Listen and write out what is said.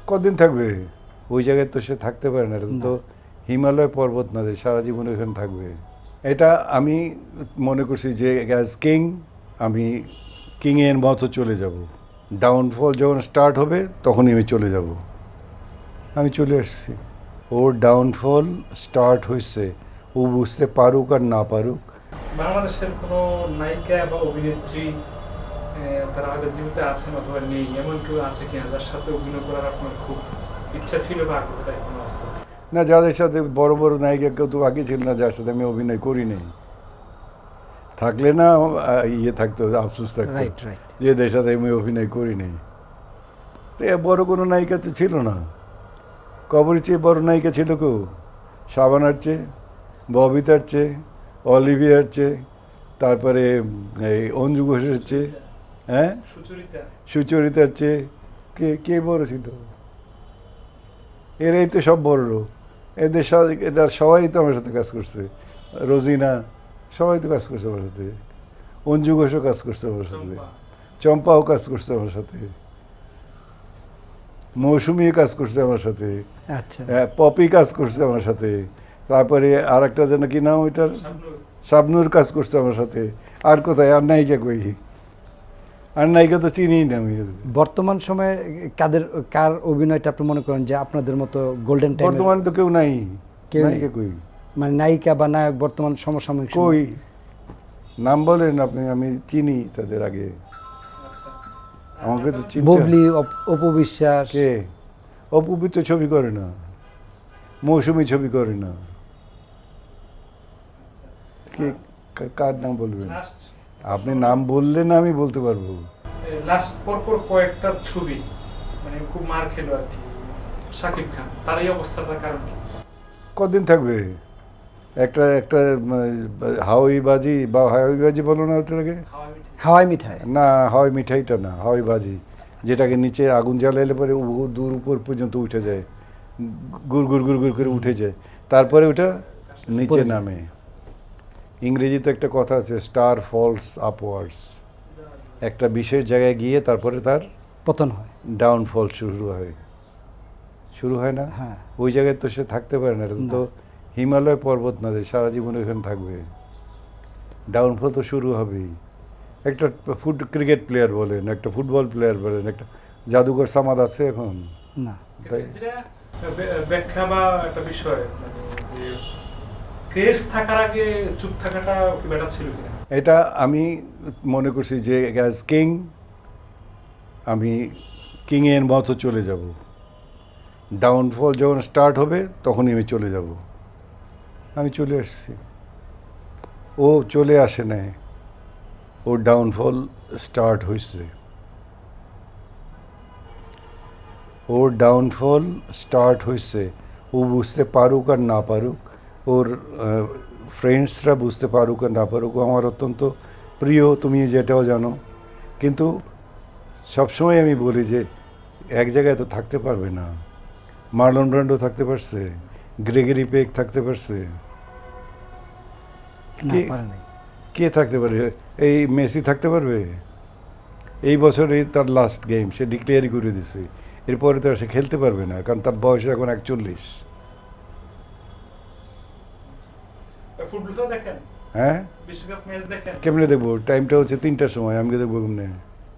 কদিন থাকবে? ওই জায়গায় তো সে থাকতে পারে না, এটা তো হিমালয় পর্বত না যে সারা জীবন ওখানে থাকবে। এটা আমি মনে করছি যে অ্যাজ কিং আমি কিংয়ের মতো চলে যাব। ডাউনফল যখন স্টার্ট হবে তখনই আমি চলে যাব। আমি চলে আসছি। ওর ডাউনফল স্টার্ট হয়েছে, ও বুঝতে পারুক আর না পারুক। বাংলাদেশের কোনো নায়িকা বা অভিনেত্রী তারা হয়তো জীবিত আছেন অথবা নেই, এমন কেউ আছে কিনা যার সাথে অভিনয় করার আপনার খুব ইচ্ছা ছিল বা আগ্রহটা এখনো আছে? না, যাদের সাথে বড় বড় নায়িকা কেউ তো আগে ছিল না যার সাথে আমি অভিনয় করি নাই। থাকলে না ইয়ে থাকতো, আফসোস থাকতো রাইট রাইট। যে এদের সাথে আমি অভিনয় করি নাই। তো বড় কোনো নায়িকা তো ছিল না। কবরের চেয়ে বড় নায়িকা ছিল কেউ? শাবানার চেয়ে, ববিতার চেয়ে, অলিভিয়ার চেয়ে, তারপরে এই অঞ্জু ঘোষের চেয়ে, হ্যাঁ সুচরিতা, সুচরিতার চেয়ে কে কে বড় ছিল? এরাই তো সব বড় লোক। এদের সাথে এরা সবাই তো আমার সাথে কাজ করছে। রোজিনা সবাই তো কাজ করছে আমার সাথে। অঞ্জু ঘোষও কাজ করছে আমার সাথে, চম্পা, চম্পাও কাজ করছে আমার সাথে, মৌসুমিও কাজ করছে আমার সাথে, আচ্ছা। পপি কাজ করছে আমার সাথে, তারপরে আর একটা যেন কি নাম ওইটার, শাবনূর। শাবনূর কাজ করছে আমার সাথে। আর কোথায় আর নায়িকা কই? আর নায়িকা তো চিনিই না আমি। বর্তমান সময়ে কার অভিনয়টা আপনি মনে করেন যে আপনাদের মতো গোল্ডেন টাইম? বর্তমানে তো কেউ নাই। কেউ নেই। নায়িকা কই? মানে নায়িকা বা নায়ক বর্তমান সমসাময়িক কই নাম বলেন আপনি, আমি চিনি তাদের আগে। আচ্ছা, আমাকে তো চিনতে বুবলি, অপু বিশ্বাস। কে? অপুবি তো ছবি করে না, মৌসুমি ছবি করে না। কে কার নাম বলবেন? লাস্ট আপনি নাম বললে না আমি বলতে পারবো। লাস্ট পরপর কয়েকটা ছবি মানে খুব মার খেলো আর কি শাকিব খান, তার এই অবস্থাটার কারণ কি? কদিন থাকবে? একটা একটা হাওয়াইবাজি বা হাওয়াইবাজি বলো না ওটাকে? হাওয়া মিঠে। হাওয়াই মিঠাই। না, হাওয়াই মিঠাইটা না, হাওয়াইবাজি যেটাকে নিচে আগুন জ্বালাইলে পরে দূর উপর পর্যন্ত উঠে যায়, গুড় গুড় গুড় গুড় করে উঠে যায়, তারপরে ওটা নিচে পড়ে যায়। নামে। ইংরেজিতে একটা কথা আছে, স্টার ফলস আপওয়ার্ডস। একটা বিশেষ জায়গায় গিয়ে তারপরে তার পতন হয়। ডাউনফল শুরু হয় না? হ্যাঁ। ওই জায়গায় তো সে থাকতে পারে না, এটা তো হিমালয় পর্বত না যে সারা জীবন ওখানে থাকবে। ডাউনফল তো শুরু হবেই। একটা ক্রিকেট প্লেয়ার বলেন, একটা ফুটবল প্লেয়ার বলেন, একটা জাদুঘর সামাদ আছে এখন? না। তাই যেটা ব্যাখ্যা বা একটা বিষয় মানে যে ক্রেজ থাকার আগে চুপ থাকাটা কি বেটার ছিল কিনা? এটা আমি মনে করছি যে অ্যাজ কিং আমি কিংয়ের মতো চলে যাব। ডাউনফল যখন স্টার্ট হবে তখনই আমি চলে যাব। আমি চলে আসছি। ও চলে আসে নাই, ওর ডাউনফল স্টার্ট হয়েছে। ওর ডাউনফল স্টার্ট হয়েছে, ও বুঝতে পারুক আর না পারুক, ওর ফ্রেন্ডসরা বুঝতে পারুক আর না পারুক, ও আমার অত্যন্ত প্রিয়, তুমি যেটাও জানো। কিন্তু সবসময় আমি বলি যে এক জায়গায় তো থাকতে পারবে না। মার্লন ব্র্যান্ডো থাকতে পারছে, গ্রেগরি পেক থাকতে পারছে, না, কে- পারে নাই। কে থাকতে পারে? এই মেসি থাকতে পারবে? এই বছরই তার লাস্ট গেম, সে ডিক্লেয়ারই করে দিছে। এরপরে তো আর সে খেলতে পারবে না, কারণ তার বয়স এখন 41। ফুটবলটা দেখেন, হ্যাঁ, বিশ্বকাপ ম্যাচ দেখেন? কেমনে দেখবো? টাইমটা হচ্ছে 3টার সময়, আমি দেখবো কেমনে?